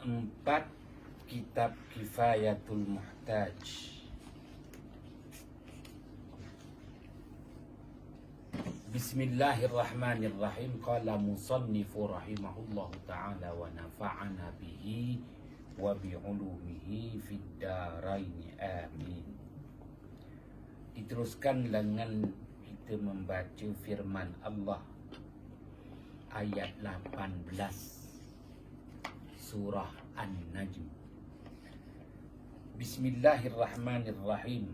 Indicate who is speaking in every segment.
Speaker 1: 4 kitab Kifayatul Muhtaj. Bismillahirrahmanirrahim. Qala musannifu rahimahullahu ta'ala wa nafa'ana bihi wa bi'ulumihi fid daraini amin. Diteruskan dengan kita membaca firman Allah ayat 18 surah An-Najm. Bismillahirrahmanirrahim.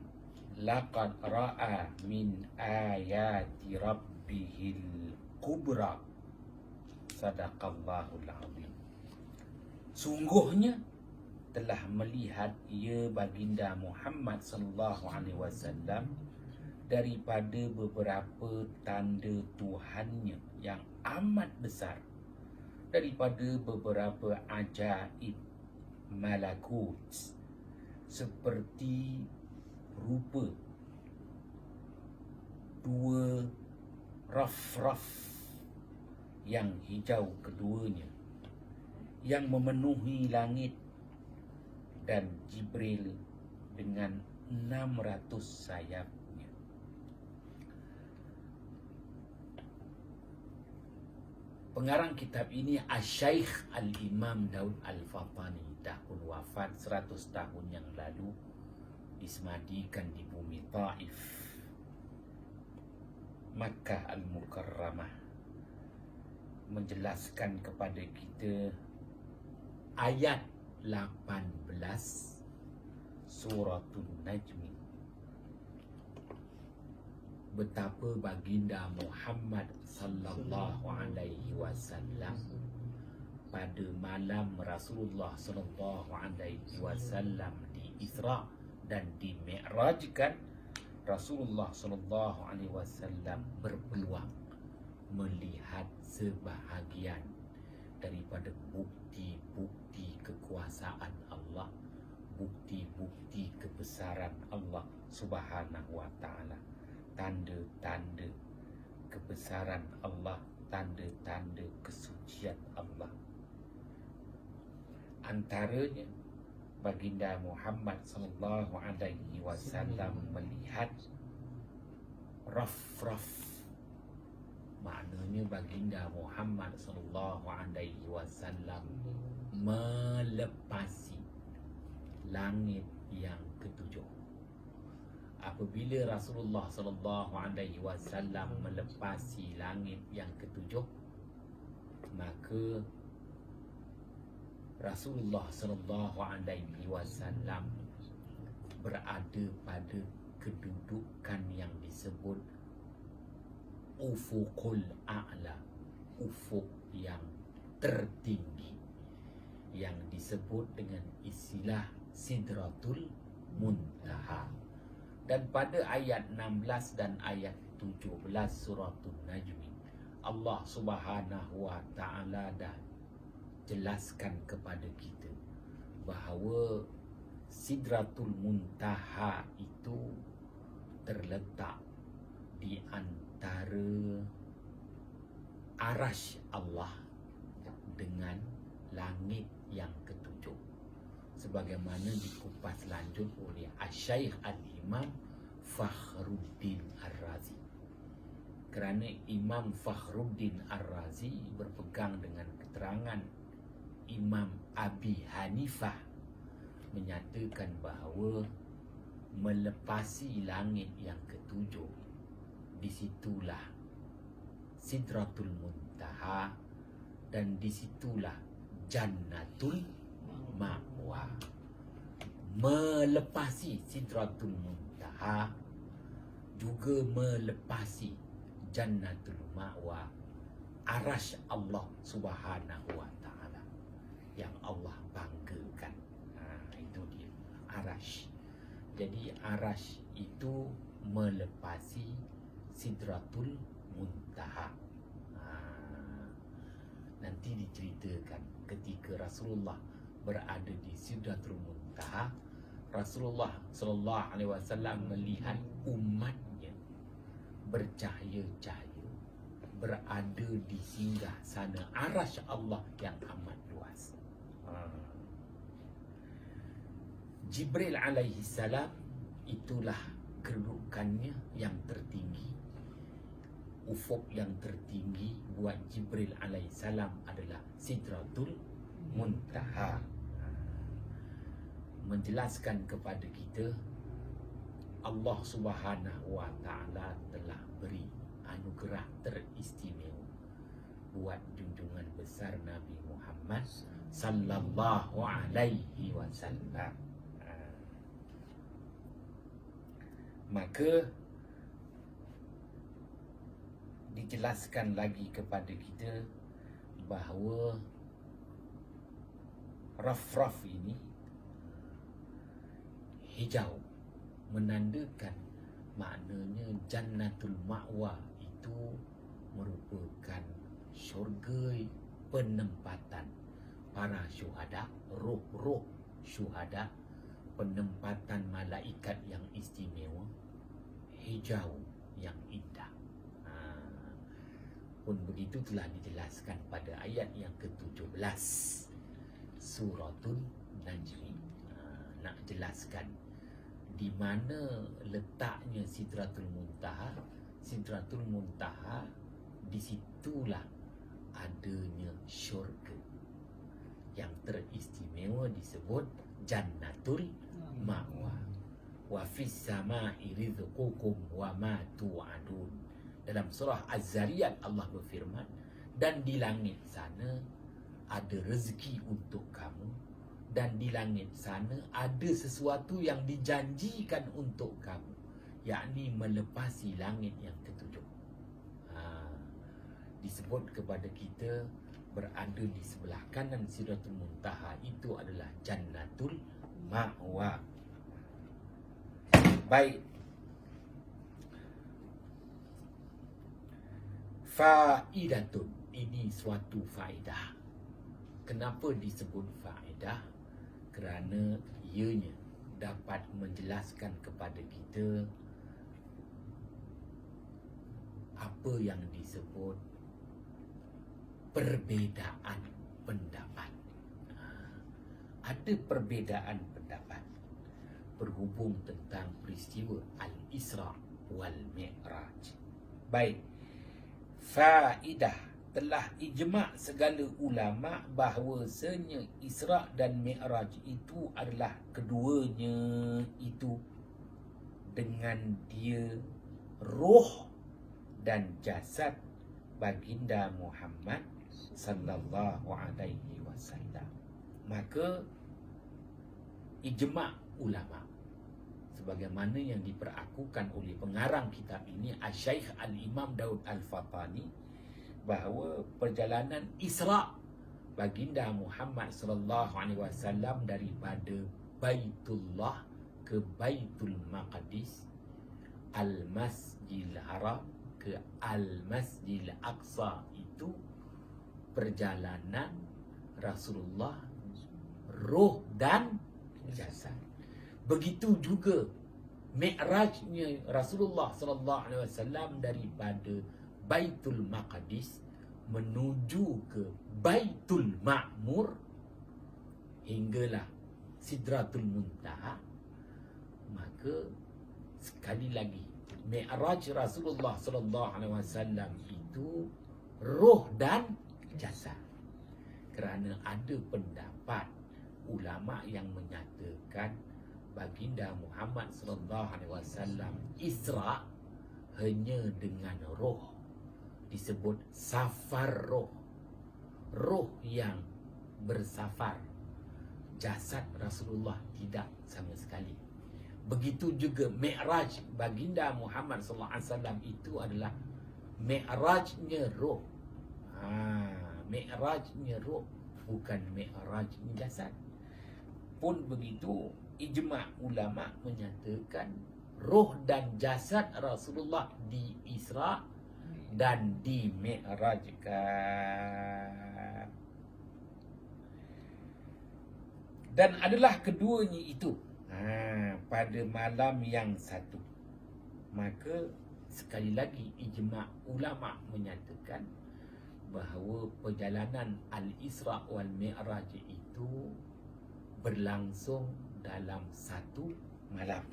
Speaker 1: Laqad ra'a min ayati rabbihil kubra. Sadaqallahul azim. Sungguhnya telah melihat ia baginda Muhammad sallallahu alaihi wasallam daripada beberapa tanda Tuhannya yang amat besar, daripada beberapa ajaib malakut, seperti rupa dua raf-raf yang hijau keduanya yang memenuhi langit, dan Jibril dengan 600 sayapnya. Pengarang kitab ini Asy-Syaikh Al-Imam Daud Al-Fatani, tahun wafat 100 tahun yang lalu, disemadikan di bumi Taif, Makkah Al-Mukarramah, menjelaskan kepada kita ayat 18 Suratul Najm, betapa baginda Muhammad sallallahu alaihi wasallam pada malam Rasulullah sallallahu alaihi wasallam di Isra dan di Mi'rajkan, Rasulullah sallallahu alaihi wasallam berpeluang melihat sebahagian daripada bukti-bukti kekuasaan Allah, bukti-bukti kebesaran Allah Subhanahu wa ta'ala, tanda-tanda kebesaran Allah, tanda-tanda kesucian Allah. Antaranya baginda Muhammad sallallahu alaihi wasallam melihat raf-raf. Maknanya baginda Muhammad sallallahu alaihi wasallam melepasi langit yang ketujuh. Apabila Rasulullah sallallahu alaihi wasallam melepasi langit yang ketujuh, maka Rasulullah sallallahu alaihi wasallam berada pada kedudukan yang disebut Ufuqul A'la, ufuk yang tertinggi, yang disebut dengan istilah Sidratul Muntaha. Dan pada ayat 16 dan ayat 17 Suratul Najm, Allah Subhanahu wa ta'ala dah jelaskan kepada kita bahawa Sidratul Muntaha itu terletak di antara arasy Allah dengan langit yang ketujuh, sebagaimana dikupas lanjut oleh Asy-Syaikh Al-Imam Fakhruddin Ar-Razi. Kerana Imam Fakhruddin Ar-Razi berpegang dengan keterangan Imam Abi Hanifah, menyatakan bahawa melepasi langit yang ketujuh, disitulah Sidratul Muntaha, dan disitulah Jannatul Ma'wa. Melepasi Sidratul Muntaha juga melepasi Jannatul Ma'wa, arasy Allah Subhanahu wa ta'ala yang Allah banggakan. Itu dia arasy. Jadi arasy itu melepasi Sidratul Muntaha. Nanti diceritakan ketika Rasulullah berada di Sidratul Muntaha, Rasulullah sallallahu alaihi wasallam melihat umatnya bercahaya-cahaya berada di singgah sana arasy Allah yang amat luas. Jibril alaihi salam itulah kedudukannya yang tertinggi. Ufuk yang tertinggi buat Jibril alaihi salam adalah Sidratul Muntaha. Menjelaskan kepada kita Allah Subhanahu wa taala telah beri anugerah teristimewa buat junjungan besar Nabi Muhammad sallallahu alaihi wasallam. Maka dijelaskan lagi kepada kita bahawa raf-raf ini hijau, menandakan maknanya Jannatul Ma'wa itu merupakan syurga penempatan para syuhada, roh-roh syuhada, penempatan malaikat yang istimewa, hijau yang indah. Pun begitu telah dijelaskan pada ayat yang ke-17 Suratul Najmi. Nak jelaskan di mana letaknya Sidratul Muntaha. Sidratul Muntaha, disitulah adanya syurga yang teristimewa disebut Jannatul Ma'wa. Wa fis sama'i rizqukum wa ma tu'adun. Dalam surah Az-Zariyat Allah berfirman, dan di langit sana ada rezeki untuk kamu, dan di langit sana ada sesuatu yang dijanjikan untuk kamu, yakni melepasi langit yang ketujuh. Disebut kepada kita berada di sebelah kanan Sidratul Muntaha itu adalah Jannatul Ma'wa. Baik. Faidatun, ini suatu faedah. Kenapa disebut faedah? Kerana ianya dapat menjelaskan kepada kita apa yang disebut perbezaan pendapat. Ada perbezaan pendapat berhubung tentang peristiwa Al-Isra wal Mi'raj. Baik, faedah, telah ijma' segala ulama' bahawasanya Isra' dan Mi'raj itu adalah keduanya itu dengan dia roh dan jasad baginda Muhammad sallallahu alaihi wasallam. Maka ijma' ulama' sebagaimana yang diperakukan oleh pengarang kitab ini Asy-Syaikh Al-Imam Daud Al-Fatani, bahawa perjalanan Isra' baginda Muhammad sallallahu alaihi wasallam daripada Baitullah ke Baitul Maqdis, Al-Masjidil Haram ke Al-Masjidil Aqsa, itu perjalanan Rasulullah roh dan jasad. Begitu juga Mi'rajnya Rasulullah sallallahu alaihi wasallam daripada Baitul Maqdis menuju ke Baitul Ma'mur hinggalah Sidratul Muntaha. Maka sekali lagi Mi'raj Rasulullah sallallahu alaihi wasallam itu roh dan jasad. Kerana ada pendapat ulama yang menyatakan baginda Muhammad sallallahu alaihi wasallam Isra' hanya dengan roh, disebut safar roh, roh yang bersafar. Jasad Rasulullah tidak sama sekali. Begitu juga Mi'raj baginda Muhammad sallallahu alaihi wasallam itu adalah Mi'rajnya roh. Mi'rajnya roh, bukan Mi'rajnya jasad. Pun begitu, ijma' ulama menyatakan roh dan jasad Rasulullah di Isra' dan di Mi'rajkan. Dan adalah keduanya itu pada malam yang satu. Maka sekali lagi ijma' ulama menyatakan bahawa perjalanan Al-Isra' wal Mi'raj itu berlangsung dalam satu malam.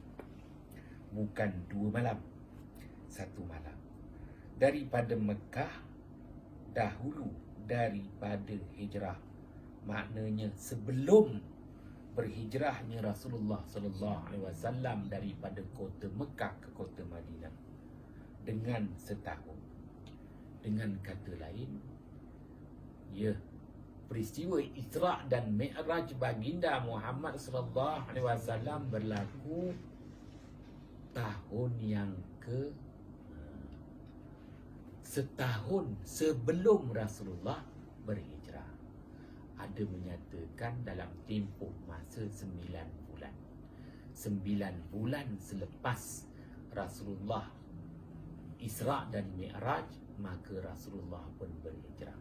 Speaker 1: Bukan 2 malam, 1 malam. Daripada Mekah dahulu daripada hijrah. Maknanya sebelum berhijrahnya Rasulullah sallallahu alaihi wasallam daripada kota Mekah ke kota Madinah dengan setahun. Dengan kata lain, peristiwa Isra' dan Mi'raj baginda Muhammad sallallahu alaihi wasallam berlaku tahun yang setahun sebelum Rasulullah berhijrah. Ada menyatakan dalam tempoh masa 9 bulan. 9 bulan selepas Rasulullah Isra' dan Mi'raj, maka Rasulullah pun berhijrah.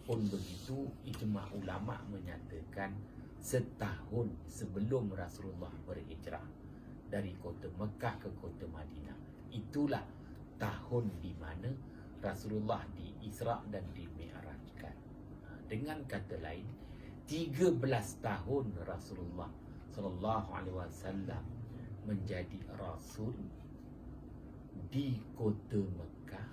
Speaker 1: Pun begitu, ijma' ulama' menyatakan setahun sebelum Rasulullah berhijrah dari kota Mekah ke kota Madinah. Itulah tahun di mana Rasulullah di Isra' dan di Mi'rajkan. Dengan kata lain, 13 tahun Rasulullah sallallahu alaihi wasallam menjadi rasul di kota Mekah.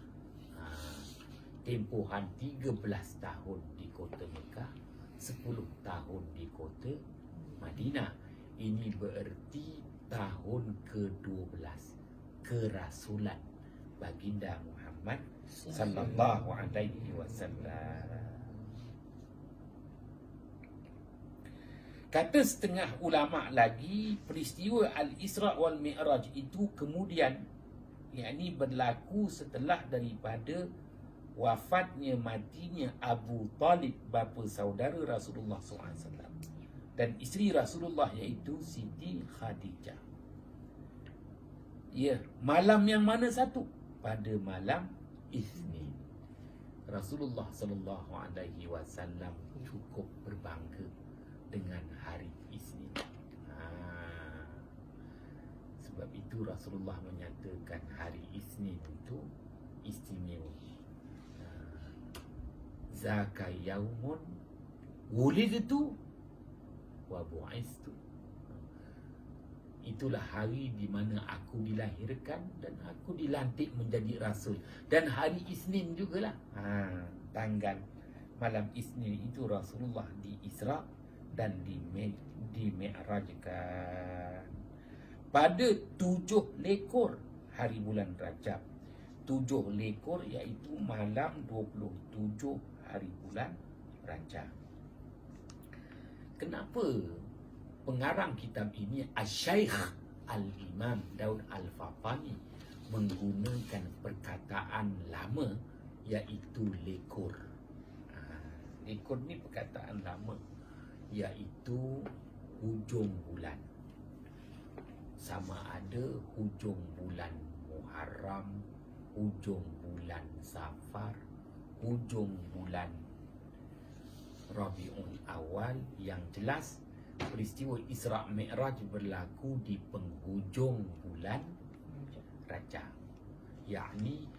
Speaker 1: Tempohan 13 tahun di kota Mekah, 10 tahun di kota Madinah. Ini bererti tahun ke-12 kerasulan baginda Muhammad sallallahu alaihi wasallam. Kata setengah ulama lagi, peristiwa Al-Isra' wal Mi'raj itu kemudian berlaku setelah daripada wafatnya, matinya Abu Talib, bapa saudara Rasulullah SAW, dan isteri Rasulullah iaitu Siti Khadijah. Malam yang mana satu? Pada malam Isnin. Rasulullah SAW cukup berbangga dengan hari Isnin. Sebab itu Rasulullah menyatakan hari Isnin itu istimewa. Zaka yaumun wulidtu wa bu'istu. Itulah hari di mana aku dilahirkan dan aku dilantik menjadi rasul. Dan hari Isnin jugalah. Tanggal malam Isnin itu Rasulullah di Isra' dan di Mi'rajkan. Pada 7 lekor hari bulan Rajab. 7 lekor iaitu malam 27 hari bulan Rajab. Kenapa pengarang kitab ini, Asy-Syaikh Al-Imam Daud Al-Fatani, menggunakan perkataan lama iaitu lekor? Lekor ni perkataan lama, iaitu hujung bulan. Sama ada hujung bulan Muharram, hujung bulan Safar, hujung bulan Rabiul Awal. Yang jelas peristiwa Isra' Mi'raj berlaku di penghujung bulan Rajab, yakni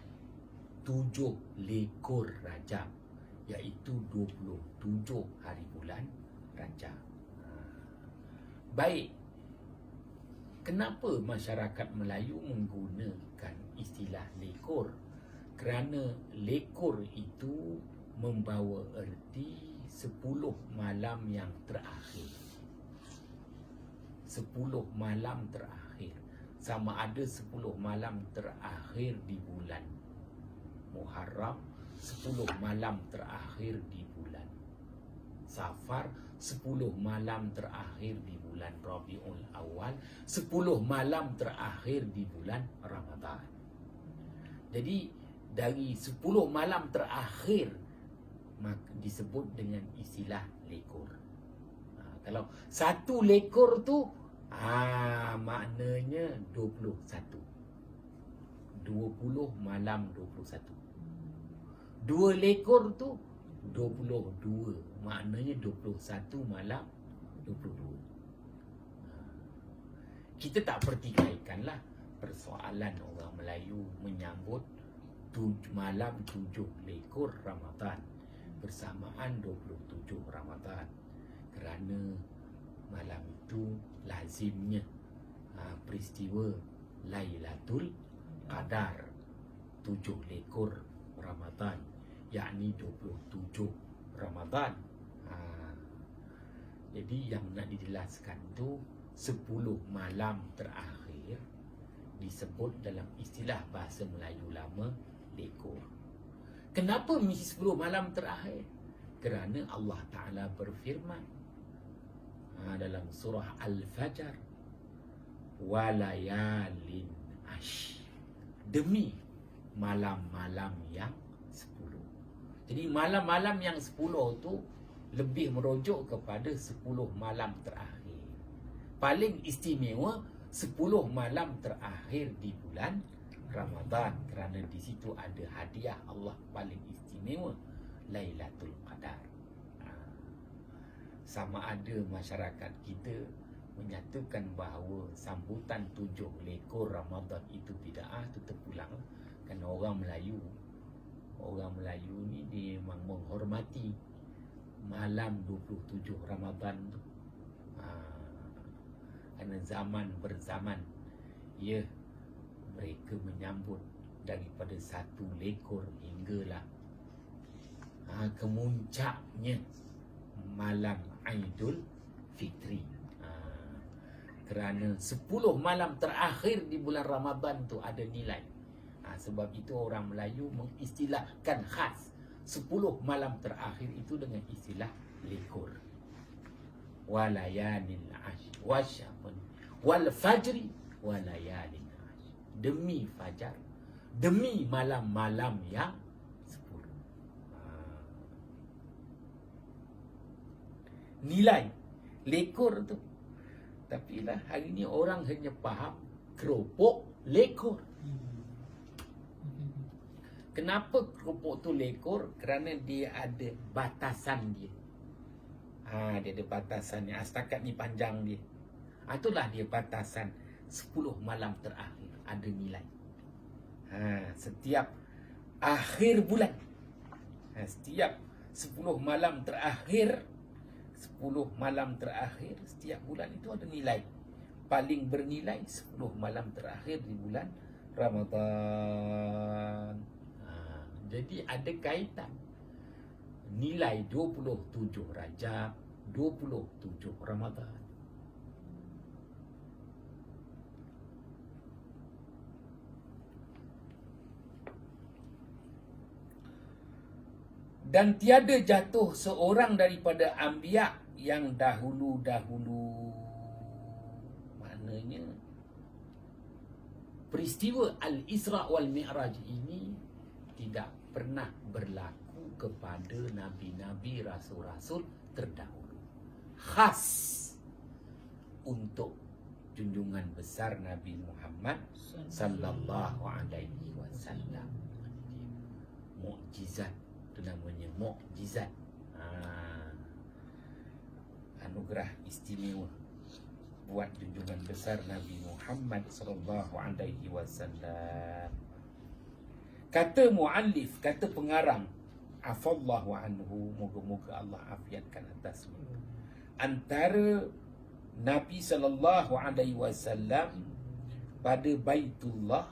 Speaker 1: 7 lekor Rajab, iaitu 27 hari bulan Rajab. Baik, kenapa masyarakat Melayu menggunakan istilah lekor? Kerana lekor itu membawa erti 10 malam yang terakhir. 10 malam terakhir. Sama ada 10 malam terakhir di bulan Muharram, 10 malam terakhir di bulan Safar, 10 malam terakhir di bulan Rabiul Awal, 10 malam terakhir di bulan Ramadan. Jadi dari 10 malam terakhir disebut dengan istilah lekor. Kalau 1 lekor tu maknanya 21. 20 malam 21. 2 lekor tu 22, maknanya 21 malam 22. Kita tak pertikaikanlah persoalan orang Melayu menyambut malam 7 lekor Ramadan bersamaan 27 Ramadan, kerana malam itu lazimnya peristiwa Lailatul Qadar 7 lekor Ramadan, yakni 27 Ramadan. Jadi yang nak dijelaskan tu 10 malam terakhir disebut dalam istilah bahasa Melayu lama lekor. Kenapa mesti 10 malam terakhir? Kerana Allah Ta'ala berfirman dalam surah Al-Fajr, walayalin ash, demi malam-malam yang 10. Jadi malam-malam yang 10 tu lebih merujuk kepada 10 malam terakhir. Paling istimewa 10 malam terakhir di bulan Ramadan, kerana di situ ada hadiah Allah paling istimewa, Lailatul Qadar. Sama ada masyarakat kita menyatakan bahawa sambutan 7 lekor Ramadan itu bid'ah, itu terpulang. Kerana orang Melayu ni dia memang menghormati malam 27 Ramadan tu. Kerana zaman berzaman, ya, mereka menyambut daripada 1 lekor hinggalah kemuncaknya malam Aidul Fitri. Kerana 10 malam terakhir di bulan Ramadan tu ada nilai. Sebab itu orang Melayu mengistilahkan khas 10 malam terakhir itu dengan istilah lekor. Walayanil ash, wal fajri walayalin ash. Demi fajar, demi malam-malam yang 10. Nilai lekor tu. Tapi lah hari ni orang hanya faham keropok lekor. Kenapa keropok tu lekor? Kerana dia ada batasan dia. Dia ada batasannya. Setakat ni panjang dia. Itulah dia batasan 10 malam terakhir. Ada nilai. Setiap akhir bulan, setiap 10 malam terakhir, 10 malam terakhir setiap bulan itu ada nilai. Paling bernilai 10 malam terakhir di bulan Ramadan. Jadi ada kaitan nilai 27 Rajab, 27 Ramadan. Dan tiada jatuh seorang daripada anbiya yang dahulu-dahulu. Maknanya peristiwa Al-Isra wal Mi'raj ini tidak pernah berlaku kepada nabi-nabi, rasul-rasul terdahulu. Khas untuk junjungan besar Nabi Muhammad sallallahu alaihi wasallam. Mukjizat, itu namanya mukjizat. Anugerah istimewa buat junjungan besar Nabi Muhammad sallallahu alaihi wasallam. Kata muallif, kata pengarang, afallahu anhu, moga-moga Allah afiatkan atasnya. Antara Nabi sallallahu alaihi wasallam pada Baitullah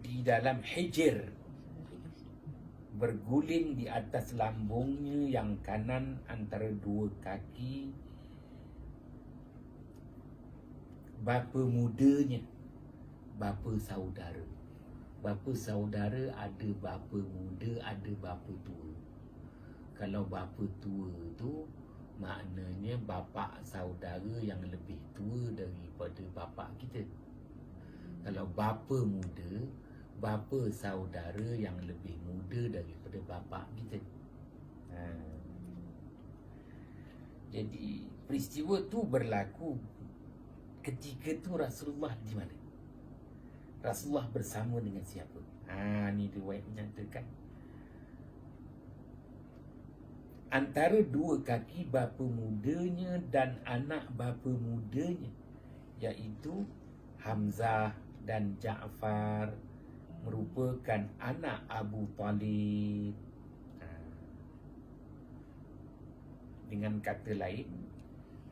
Speaker 1: di dalam Hijr, berguling di atas lambungnya yang kanan antara 2 kaki bapa mudanya, bapa saudara. Bapa saudara ada bapa muda, ada bapa tua. Kalau bapa tua tu maknanya bapa saudara yang lebih tua daripada bapa kita. Kalau bapa muda, bapa saudara yang lebih muda daripada bapa kita. Jadi peristiwa tu berlaku ketika tu Rasulullah di mana? Rasulullah bersama dengan siapa? Ni riwayat menyatakan antara 2 kaki bapa mudanya dan anak bapa mudanya, iaitu Hamzah dan Ja'far, merupakan anak Abu Talib. Dengan kata lain,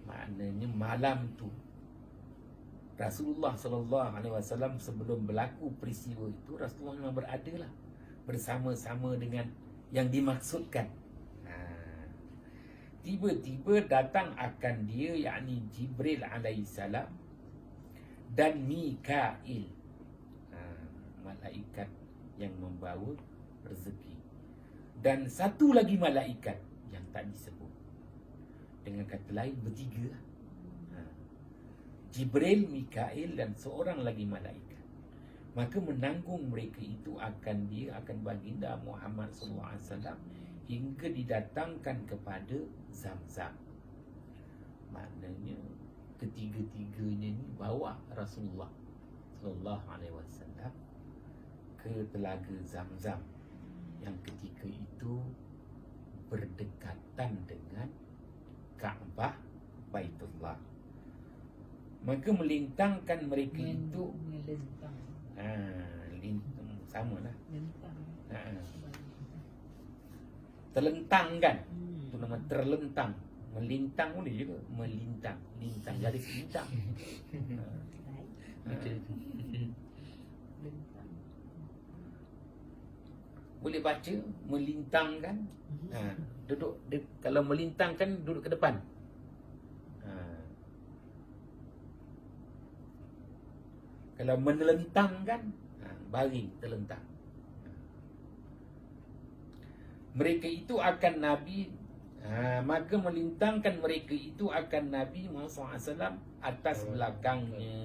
Speaker 1: maknanya Maknanya malam tu Rasulullah sallallahu alaihi wasallam sebelum berlaku peristiwa itu, Rasulullah memang berada lah bersama-sama dengan yang dimaksudkan. Tiba-tiba datang akan dia, yakni Jibril alaihissalam dan Mikail, malaikat yang membawa rezeki, dan satu lagi malaikat yang tak disebut. Dengan kata lain, bertiga. Jibril, Mikail dan seorang lagi malaikat. Maka menanggung mereka itu akan baginda Muhammad SAW hingga didatangkan kepada Zamzam. Maknanya ketiga-tiganya ni bawa Rasulullah SAW ke telaga Zamzam yang ketika itu berdekatan dengan Kaabah Baitullah. Maka melintangkan mereka itu samalah. Terlentang kan? Itu nama terlentang. Melintang boleh juga. Melintang. Lintang. Jadi lintang. Boleh baca melintangkan. Duduk kalau melintangkan duduk ke depan. Kalau menelentangkan, baring terlentang. Mereka itu akan Nabi, maka melintangkan mereka itu akan Nabi Muhammad SAW atas belakangnya.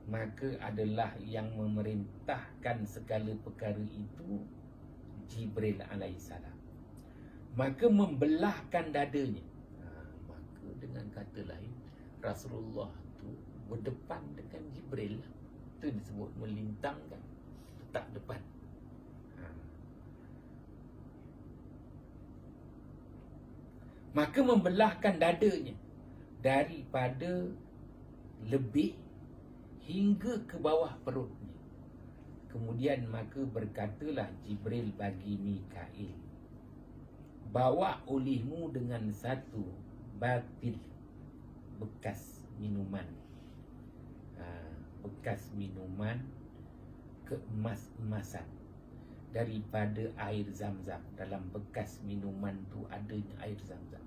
Speaker 1: Maka adalah yang memerintahkan segala perkara itu Jibril alaihissalam. Maka membelahkan dadanya. Maka dengan kata lain, Rasulullah tu berdepan dengan Jibril. Itu disebut melintangkan, letak depan. Maka membelahkan dadanya daripada lebih hingga ke bawah perutnya. Kemudian maka berkatalah Jibril bagi Mikail, bawa olehmu dengan satu batil bekas minuman, bekas minuman keemas-emasan daripada air Zamzam. Dalam bekas minuman tu adanya air Zamzam,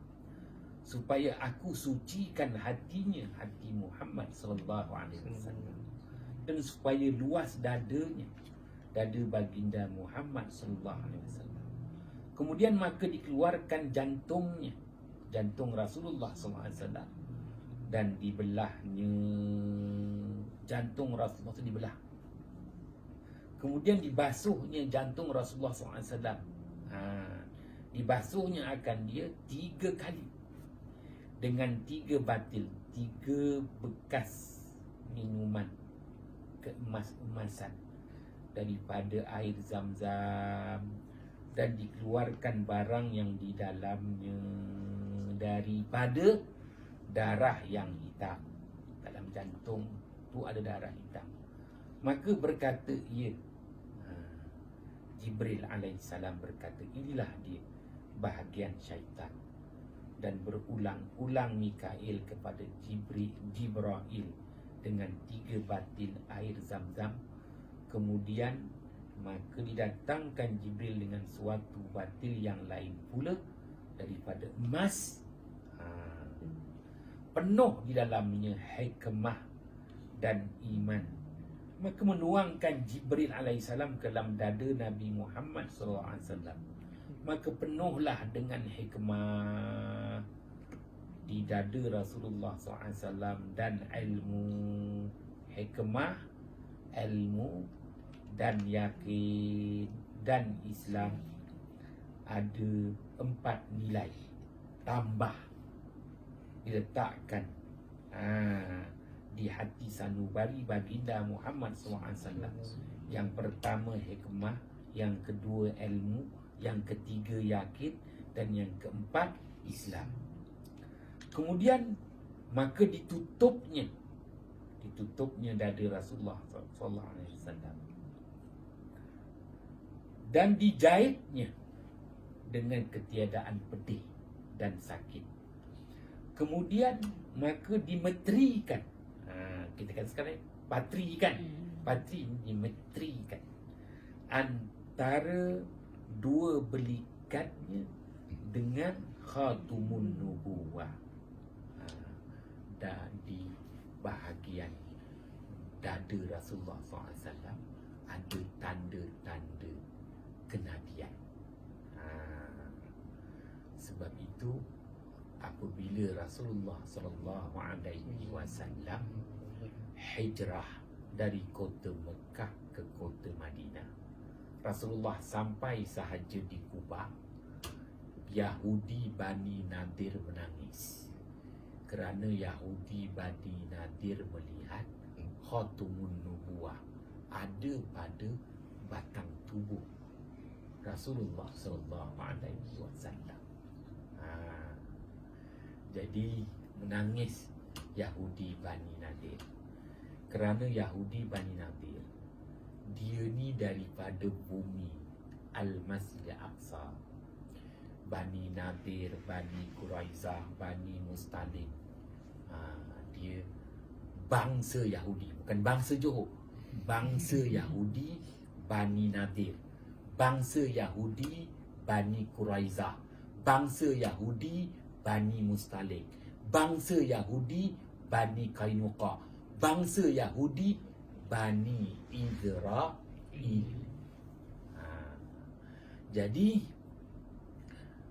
Speaker 1: supaya aku sucikan hatinya, hati Muhammad sallallahu alaihi wasallam, dan supaya luas dadanya, dada baginda Muhammad sallallahu alaihi wasallam. Kemudian maka dikeluarkan jantungnya, jantung Rasulullah sallallahu alaihi wasallam, dan dibelahnya jantung Rasulullah itu dibelah. Kemudian dibasuhnya jantung Rasulullah SAW. Dibasuhnya akan dia 3 kali dengan 3 batil, 3 bekas minuman keemas-emasan daripada air Zamzam, dan dikeluarkan barang yang di dalamnya daripada darah yang hitam. Dalam jantung tu ada darah hitam. Maka berkata ia, Jibril alaihissalam berkata, inilah dia bahagian syaitan. Dan berulang-ulang Mikail kepada Jibril dengan 3 batil air Zamzam. Kemudian maka didatangkan Jibril dengan suatu batil yang lain pula daripada emas, penuh di dalamnya hikmah dan iman. Maka menuangkan Jibril alaihissalam ke dalam dada Nabi Muhammad SAW. Maka penuhlah dengan hikmah di dada Rasulullah SAW dan ilmu. Hikmah, ilmu dan yakin dan Islam ada 4 nilai tambah diletakkan di hati sanubari baginda Muhammad SAW. Yang pertama hikmah, yang kedua ilmu, yang ketiga yakin, dan yang keempat Islam. Kemudian maka ditutupnya dada Rasulullah SAW dan dijahitnya dengan ketiadaan pedih dan sakit. Kemudian maka dimetrikan. Kita kata sekarang patrikan. Patri dimetrikan antara dua belikannya dengan khatumun nubuwah. Dan di bahagian dada Rasulullah SAW ada tanda-tanda kenabian. Sebab itu apabila Rasulullah SAW hijrah dari kota Mekah ke kota Madinah, Rasulullah sampai sahaja di Kuba, Yahudi Bani Nadir menangis kerana Yahudi Bani Nadir melihat khatumun nubuwah ada pada batang tubuh Rasulullah SAW. Jadi menangis Yahudi Bani Nadir kerana Yahudi Bani Nadir dia ni daripada bumi Al-Masjid Aqsa. Bani Nadir, Bani Quraizah, Bani Mustalik, dia bangsa Yahudi, bukan bangsa Johor. Bangsa Yahudi Bani Nadir, bangsa Yahudi Bani Quraizah, bangsa Yahudi Bani Mustalik, bangsa Yahudi Bani Qainuqa, bangsa Yahudi Bani Israil. Jadi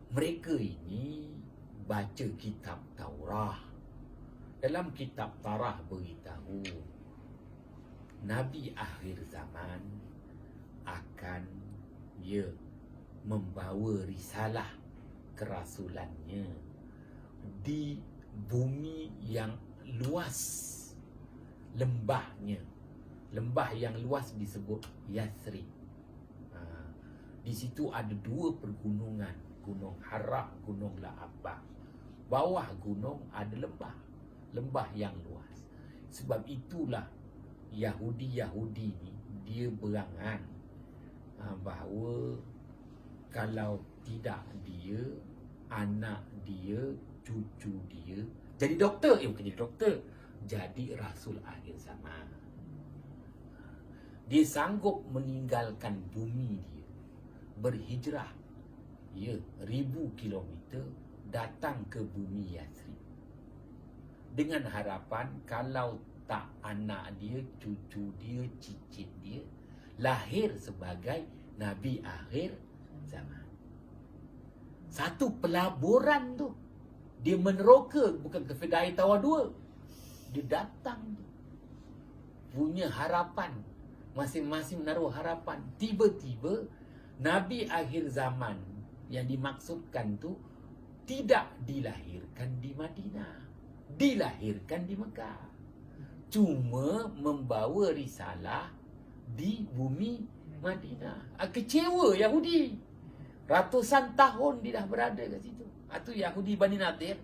Speaker 1: mereka ini baca kitab Taurah. Dalam kitab Taurah beritahu Nabi akhir zaman akan membawa risalah kerasulannya di bumi yang luas, lembah yang luas disebut Yathrib. Di situ ada dua pergunungan, Gunung Harak, Gunung La'abah. Bawah gunung ada lembah yang luas. Sebab itulah Yahudi ni dia berangan bahawa kalau tidak dia, anak dia, cucu dia jadi doktor, bukan jadi doktor, jadi Rasul akhir zaman. Dia sanggup meninggalkan bumi dia, berhijrah 1000 kilometer datang ke bumi Yathrib dengan harapan kalau tak anak dia, cucu dia, cicit dia lahir sebagai Nabi akhir zaman. Satu pelaburan tu, dia meneroka, bukan ke Fidai Tawar 2. Dia datang tu punya harapan, masing-masing menaruh harapan. Tiba-tiba Nabi akhir zaman yang dimaksudkan tu tidak dilahirkan di Madinah, dilahirkan di Mekah. Cuma membawa risalah di bumi Madinah. Kecewa Yahudi. Ratusan tahun dia dah berada kat situ. Itu Yahudi Bani Nadir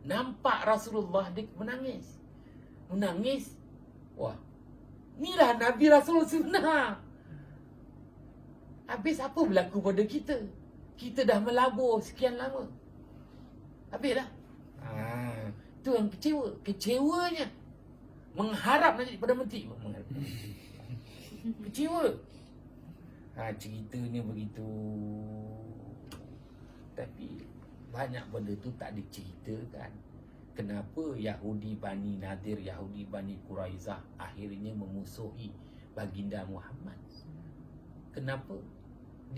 Speaker 1: nampak Rasulullah dia menangis. Wah, inilah Nabi Rasul sebenar. Habis apa berlaku pada kita? Kita dah melabur sekian lama. Habis dah. Itu yang kecewa. Kecewanya mengharap nanti pada mati. Kecewa. Ceritanya begitu. Tapi banyak benda tu tak diceritakan. Kenapa Yahudi Bani Nadir, Yahudi Bani Quraizah akhirnya memusuhi baginda Muhammad? Kenapa?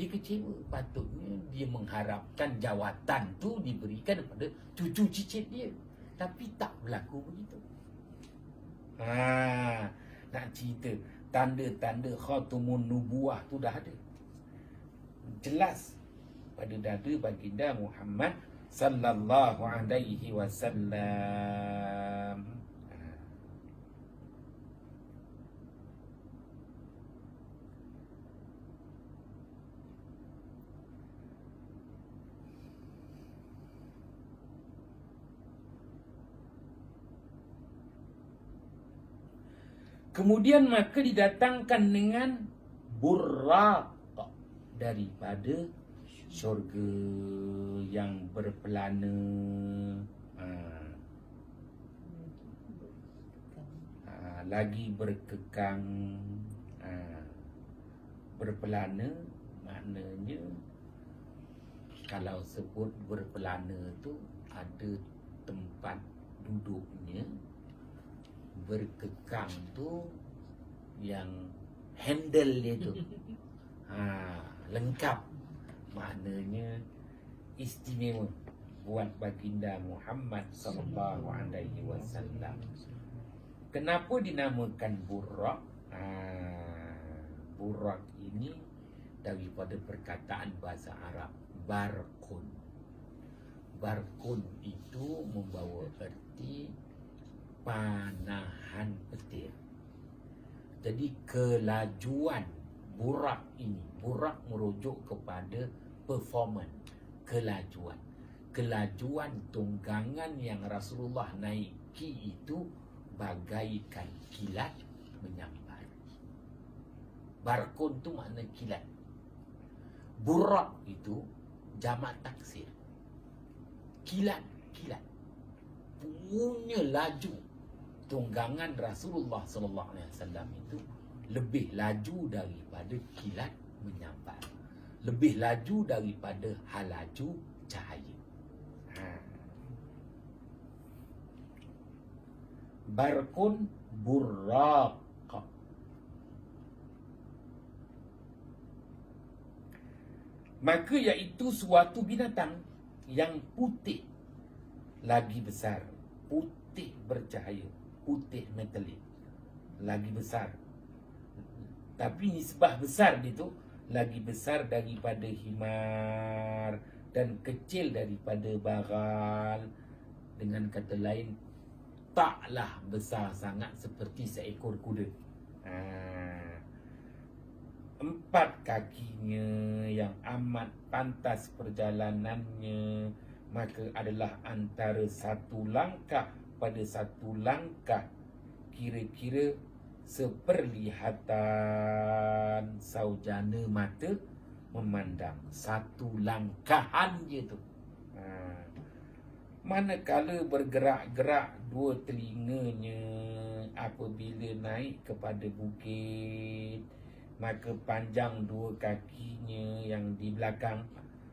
Speaker 1: Dia kecewa. Patutnya dia mengharapkan jawatan tu diberikan kepada cucu cicit dia. Tapi tak berlaku begitu. Nak cerita tanda-tanda khatumun nubuwah tu dah ada. Jelas pada dada baginda Muhammad sallallahu alaihi wasallam. Kemudian maka didatangkan dengan buraq daripada syurga yang berpelana. lagi berkekang, berpelana, maknanya kalau sebut berpelana tu ada tempat duduknya. Berkekang tu yang handle dia tu lengkap, maknanya istimewa buat baginda Muhammad sallallahu alaihi wasallam. Kenapa dinamakan Buraq? Buraq ini daripada perkataan bahasa Arab barqun. Barqun itu membawa erti panahan petir. Jadi kelajuan Buraq ini, Buraq merujuk kepada performance, kelajuan tunggangan yang Rasulullah naiki itu bagaikan kilat menyambar. Barqun tu makna kilat. Buraq itu jamak taksir. Kilat punya laju tunggangan Rasulullah sallallahu alaihi wasallam itu lebih laju daripada kilat menyambar, lebih laju daripada halaju cahaya. Barqun burraq. Maka iaitu suatu binatang yang putih lagi besar, putih bercahaya, putih metalik lagi besar. Tapi nisbah besar dia tu lagi besar daripada himar dan kecil daripada bagal. Dengan kata lain, taklah besar sangat seperti seekor kuda. 4 kakinya yang amat pantas perjalanannya, maka adalah antara satu langkah pada satu langkah, kira-kira seperlihatan saujana mata memandang. Satu langkahan je tu. Manakala bergerak-gerak dua telinganya apabila naik kepada bukit, maka panjang dua kakinya yang di belakang.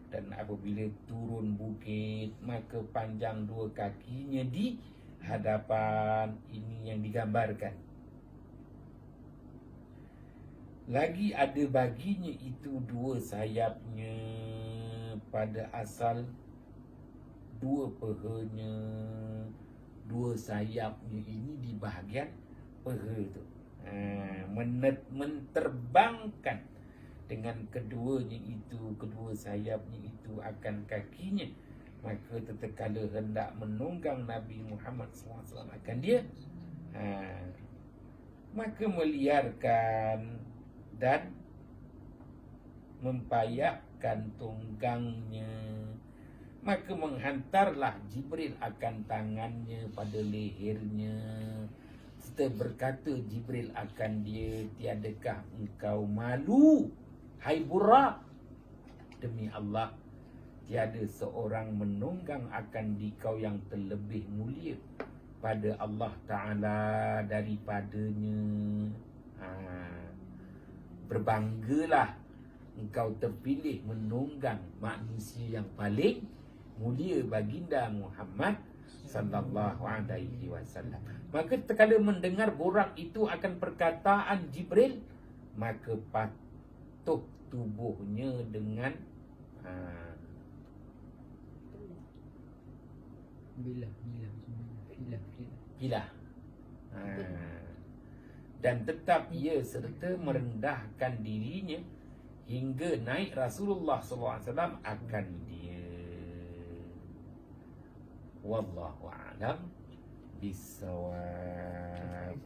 Speaker 1: Dan apabila turun bukit, maka panjang dua kakinya di hadapan. Ini yang digambarkan. Lagi ada baginya itu dua sayapnya, pada asal dua pehanya. Dua sayapnya ini di bahagian peha tu, menterbangkan dengan keduanya itu, kedua sayapnya itu akan kakinya. Maka tatkala hendak menunggang Nabi Muhammad SAW akan dia, maka meliarkan dan mempayakkan tunggangnya. Maka menghantarlah Jibril akan tangannya pada lehernya, serta berkata Jibril akan dia, tiadakah engkau malu, hai Buraq? Demi Allah, tiada seorang menunggang akan dikau yang terlebih mulia pada Allah Ta'ala daripadanya. Berbanggalah engkau terpilih menunggang manusia yang paling mulia, baginda Muhammad sallallahu alaihi wasallam. Maka tatkala mendengar Buraq itu akan perkataan Jibril, maka patuh tubuhnya dengan bilah. Dan tetap ia serta merendahkan dirinya hingga naik Rasulullah SAW akan dia. Wallahu a'lam bissawab.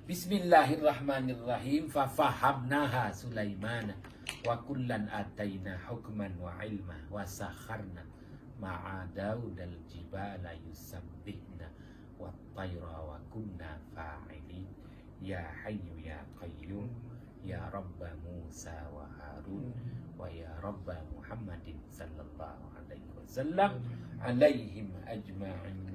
Speaker 1: Bismillahirrahmanirrahim. Fafahamnaha Sulaiman wa kullan ataina hukman wa ilma wa sakharna ma'a Daudal jibala yusabbihna wa tayra wa kunna fa'ilin. Ya Hayyu ya Qayyum, ya Rabba Musa wa Harun, wa ya Rabba Muhammadin sallallahu alaihi wasallam, alaihim ajma'in.